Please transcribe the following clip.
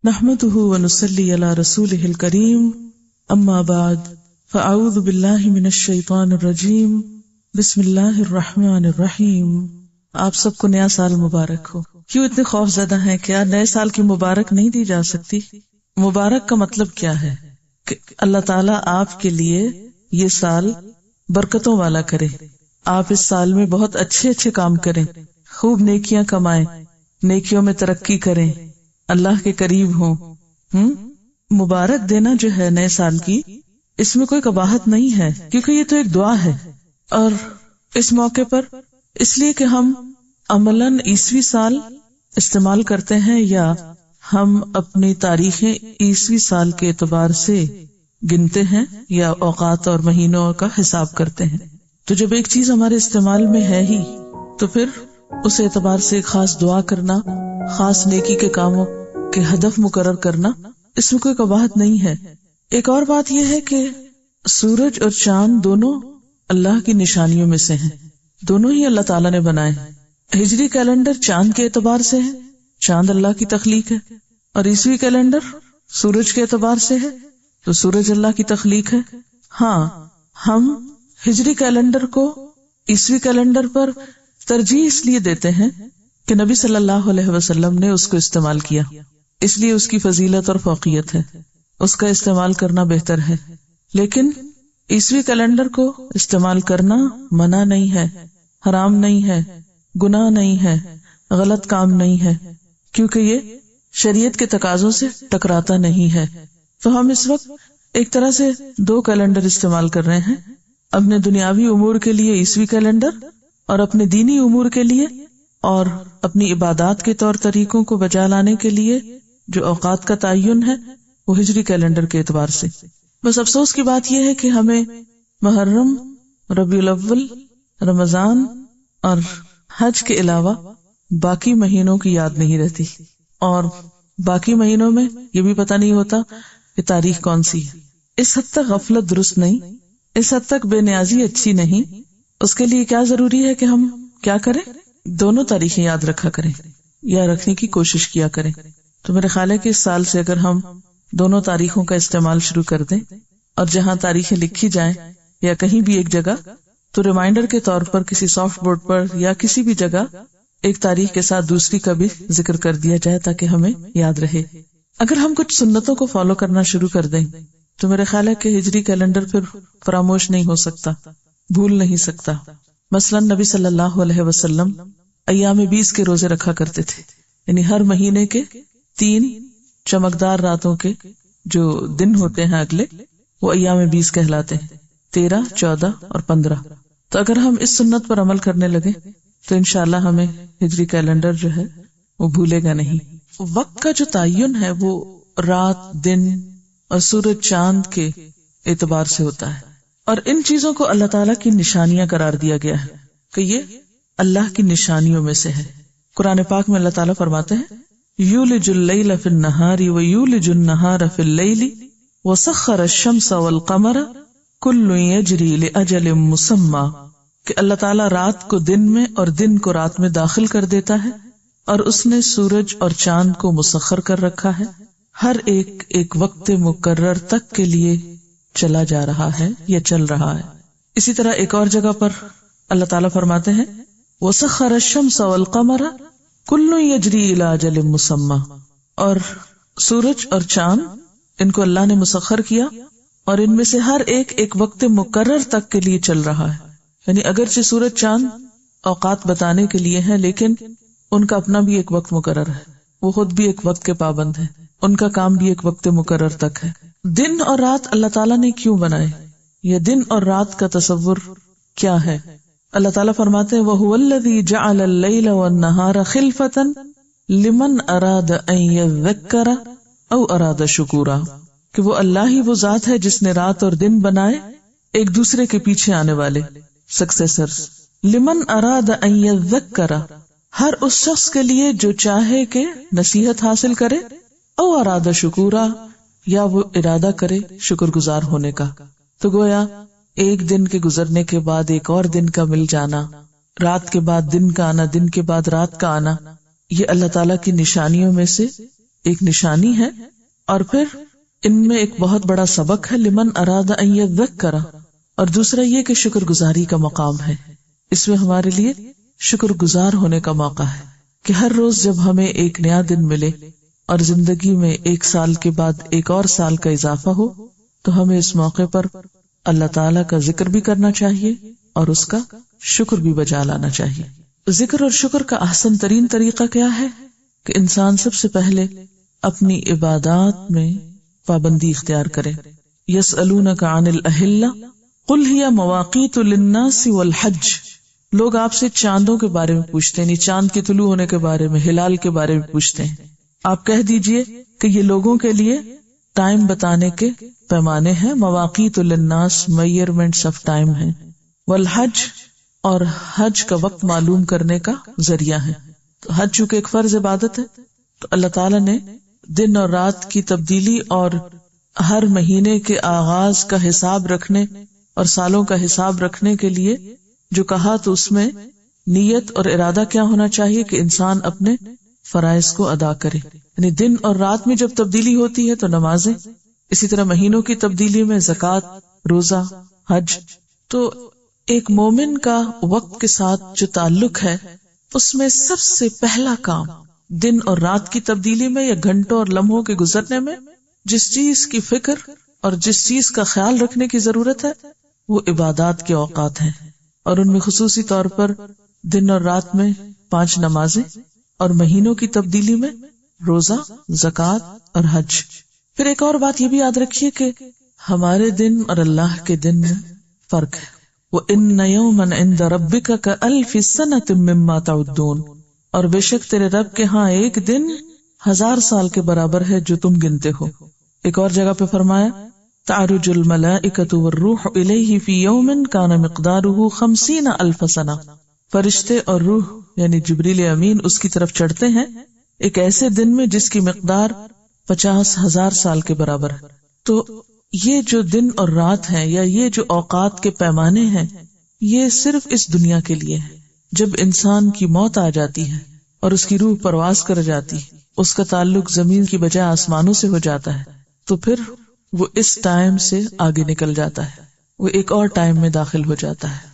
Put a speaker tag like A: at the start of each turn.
A: نحمده ونصلي على رسوله الكريم اما بعد فاعوذ بالله من الشیطان الرجیم بسم اللہ الرحمن الرحیم۔ آپ سب کو نیا سال مبارک ہو۔ کیوں اتنے خوف زدہ ہیں؟ کیا نئے سال کی مبارک نہیں دی جا سکتی؟ مبارک کا مطلب کیا ہے؟ کہ اللہ تعالیٰ آپ کے لیے یہ سال برکتوں والا کرے، آپ اس سال میں بہت اچھے اچھے کام کریں، خوب نیکیاں کمائیں، نیکیوں میں ترقی کریں، اللہ کے قریب ہوں۔ مبارک دینا جو ہے نئے سال کی، اس میں کوئی قباحت نہیں ہے، کیونکہ یہ تو ایک دعا ہے۔ اور اس موقع پر اس لیے کہ ہم عملاً عیسوی سال استعمال کرتے ہیں یا ہم اپنی تاریخیں عیسوی سال کے اعتبار سے گنتے ہیں یا اوقات اور مہینوں کا حساب کرتے ہیں، تو جب ایک چیز ہمارے استعمال میں ہے ہی تو پھر اس اعتبار سے ایک خاص دعا کرنا، خاص نیکی کے کاموں کے ہدف مقرر کرنا، اس میں کوئی قباحت نہیں ہے۔ ایک اور بات یہ ہے کہ سورج اور چاند دونوں اللہ کی نشانیوں میں سے ہیں، دونوں ہی اللہ تعالیٰ نے بنائے ہیں۔ ہجری کیلنڈر چاند کے اعتبار سے ہے، چاند اللہ کی تخلیق ہے، اور عیسوی کیلنڈر سورج کے اعتبار سے ہے، تو سورج اللہ کی تخلیق ہے۔ ہاں، ہم ہجری کیلنڈر کو عیسوی کیلنڈر پر ترجیح اس لیے دیتے ہیں کہ نبی صلی اللہ علیہ وسلم نے اس کو استعمال کیا، اس لیے اس کی فضیلت اور فوقیت ہے، اس کا استعمال کرنا بہتر ہے۔ لیکن عیسوی کیلنڈر کو استعمال کرنا منع نہیں ہے، حرام نہیں ہے، گناہ نہیں ہے، غلط کام نہیں ہے، کیونکہ یہ شریعت کے تقاضوں سے ٹکراتا نہیں ہے۔ تو ہم اس وقت ایک طرح سے دو کیلنڈر استعمال کر رہے ہیں، اپنے دنیاوی امور کے لیے عیسوی کیلنڈر اور اپنے دینی امور کے لیے اور اپنی عبادات کے طور طریقوں کو بجا لانے کے لیے جو اوقات کا تعین ہے وہ ہجری کیلنڈر کے اعتبار سے۔ بس افسوس کی بات یہ ہے کہ ہمیں محرم، ربیع الاول، رمضان اور حج کے علاوہ باقی مہینوں کی یاد نہیں رہتی، اور باقی مہینوں میں یہ بھی پتہ نہیں ہوتا کہ تاریخ کون سی ہے۔ اس حد تک غفلت درست نہیں، اس حد تک بے نیازی اچھی نہیں۔ اس کے لیے کیا ضروری ہے کہ ہم کیا کریں؟ دونوں تاریخیں یاد رکھا کریں یا رکھنے کی کوشش کیا کریں۔ تو میرے خیال ہے کہ اس سال سے اگر ہم دونوں تاریخوں کا استعمال شروع کر دیں، اور جہاں تاریخیں لکھی جائیں یا کہیں بھی ایک جگہ، تو ریمائنڈر کے طور پر کسی سافٹ بورڈ پر یا کسی بھی جگہ ایک تاریخ کے ساتھ دوسری کا بھی ذکر کر دیا جائے تاکہ ہمیں یاد رہے۔ اگر ہم کچھ سنتوں کو فالو کرنا شروع کر دیں تو میرے خیال ہے کہ ہجری کیلنڈر پھر فراموش نہیں ہو سکتا، بھول نہیں سکتا۔ مثلا نبی صلی اللہ علیہ وسلم ایام 20 کے روزے رکھا کرتے تھے، یعنی ہر مہینے کے 3 چمکدار راتوں کے جو دن ہوتے ہیں اگلے، وہ ایام 20 کہلاتے ہیں، 13، 14 اور 15۔ تو اگر ہم اس سنت پر عمل کرنے لگے تو انشاءاللہ ہمیں ہجری کیلنڈر جو ہے وہ بھولے گا نہیں۔ وقت کا جو تعین ہے وہ رات، دن اور سورج چاند کے اعتبار سے ہوتا ہے، اور ان چیزوں کو اللہ تعالیٰ کی نشانیاں قرار دیا گیا ہے کہ یہ اللہ کی نشانیوں میں سے ہے۔ قرآن پاک میں اللہ تعالیٰ فرماتے ہیں یولج اللیل فی النہار ویولج النہار فی اللیل وسخر الشمس والقمر کل یجری لاجل مسمی، کہ اللہ تعالیٰ رات کو دن میں اور دن کو رات میں داخل کر دیتا ہے، اور اس نے سورج اور چاند کو مسخر کر رکھا ہے، ہر ایک ایک وقت مقرر تک کے لیے چلا جا رہا ہے یا چل رہا ہے۔ اسی طرح ایک اور جگہ پر اللہ تعالیٰ فرماتے ہیں وَسَخَّرَ الشَّمْسَ وَالْقَمَرَ كُلٌّ يَجْرِي إِلَىٰ أَجَلٍ مُّسَمًّى، اور سورج اور چاند ان کو اللہ نے مسخر کیا اور ان میں سے ہر ایک ایک وقت مقرر تک کے لیے چل رہا ہے۔ یعنی اگرچہ سورج چاند اوقات بتانے کے لیے ہیں، لیکن ان کا اپنا بھی ایک وقت مقرر ہے، وہ خود بھی ایک وقت کے پابند ہیں، ان کا کام بھی ایک وقت مقرر تک ہے۔ دن اور رات اللہ تعالیٰ نے کیوں بنائے؟ یہ دن اور رات کا تصور کیا ہے؟ اللہ تعالیٰ فرماتے ہیں وَهُوَ الَّذِي جَعَلَ اللَّيْلَ وَالنَّهَارَ خِلْفَةً لِمَنْ أَرَادَ أَنْ يَذَّكَّرَ أَوْ أَرَادَ شُكُورًا، کہ وہ اللہ ہی وہ ذات ہے جس نے رات اور دن بنائے ایک دوسرے کے پیچھے آنے والے سکسیسرز۔ لمن اراد ان یذکر، ہر اس شخص کے لیے جو چاہے کہ نصیحت حاصل کرے، او اراد شکورا، یا وہ ارادہ کرے شکر گزار ہونے کا۔ تو گویا ایک دن کے گزرنے کے بعد ایک اور دن کا مل جانا، رات کے بعد دن کا آنا، دن کے بعد رات کا آنا، یہ اللہ تعالیٰ کی نشانیوں میں سے ایک نشانی ہے، اور پھر ان میں ایک بہت بڑا سبق ہے لمن اراد ان یذکر، اور دوسرا یہ کہ شکر گزاری کا مقام ہے. اس میں ہمارے لیے شکر گزار ہونے کا موقع ہے کہ ہر روز جب ہمیں ایک نیا دن ملے اور زندگی میں ایک سال کے بعد ایک اور سال کا اضافہ ہو، تو ہمیں اس موقع پر اللہ تعالیٰ کا ذکر بھی کرنا چاہیے اور اس کا شکر بھی بجا لانا چاہیے. ذکر اور شکر کا احسن ترین طریقہ کیا ہے کہ انسان سب سے پہلے اپنی عبادات میں پابندی اختیار کرے. یسألونک عن الاہلہ قل ہی مواقیت للناس والحج. لوگ آپ سے چاندوں کے بارے میں پوچھتے ہیں، یعنی چاند کے طلوع ہونے کے بارے میں، ہلال کے بارے میں پوچھتے ہیں. آپ کہہ دیجئے کہ یہ لوگوں کے لیے ٹائم بتانے کے پیمانے ہیں، مواقیت للناس میئرمنٹس آف ٹائم ہیں، والحج اور حج کا وقت معلوم کرنے کا ذریعہ ہے. تو حج چونکہ ایک فرض عبادت ہے، تو اللہ تعالیٰ نے دن اور رات کی تبدیلی اور ہر مہینے کے آغاز کا حساب رکھنے اور سالوں کا حساب رکھنے کے لیے جو کہا، تو اس میں نیت اور ارادہ کیا ہونا چاہیے کہ انسان اپنے فرائض کو ادا کرے. یعنی دن اور رات میں جب تبدیلی ہوتی ہے تو نمازیں، اسی طرح مہینوں کی تبدیلی میں زکوٰۃ، روزہ، حج. تو ایک مومن کا وقت کے ساتھ جو تعلق ہے، اس میں سب سے پہلا کام دن اور رات کی تبدیلی میں یا گھنٹوں اور لمحوں کے گزرنے میں جس چیز کی فکر اور جس چیز کا خیال رکھنے کی ضرورت ہے وہ عبادات کے اوقات ہیں، اور ان میں خصوصی طور پر دن اور رات میں 5 نمازیں اور مہینوں کی تبدیلی میں روزہ، زکوٰۃ اور حج. پھر ایک اور بات یہ بھی یاد رکھیے کہ ہمارے دن اور اللہ کے دن میں فرق ہے. وَإِنَّ يَوْمًا عِندَ رَبِّكَ كَأَلْفِ سَنَةٍ مِّمَّا تَعُدُّونَ، اور بے شک تیرے رب کے ہاں ایک دن 1000 سال کے برابر ہے جو تم گنتے ہو. ایک اور جگہ پہ فرمایا تَعْرُجُ الْمَلَائِكَةُ وَالرُّوحُ إِلَيْهِ فِي يَوْمٍ كَانَ مِقْدَارُهُ 50,000 سَنَةً. فرشتے اور روح یعنی جبریل امین اس کی طرف چڑھتے ہیں ایک ایسے دن میں جس کی مقدار 50,000 سال کے برابر ہے. تو یہ جو دن اور رات ہیں یا یہ جو اوقات کے پیمانے ہیں، یہ صرف اس دنیا کے لیے ہے. جب انسان کی موت آ جاتی ہے اور اس کی روح پرواز کر جاتی ہے، اس کا تعلق زمین کی بجائے آسمانوں سے ہو جاتا ہے، تو پھر وہ اس ٹائم سے آگے نکل جاتا ہے، وہ ایک اور ٹائم میں داخل ہو جاتا ہے.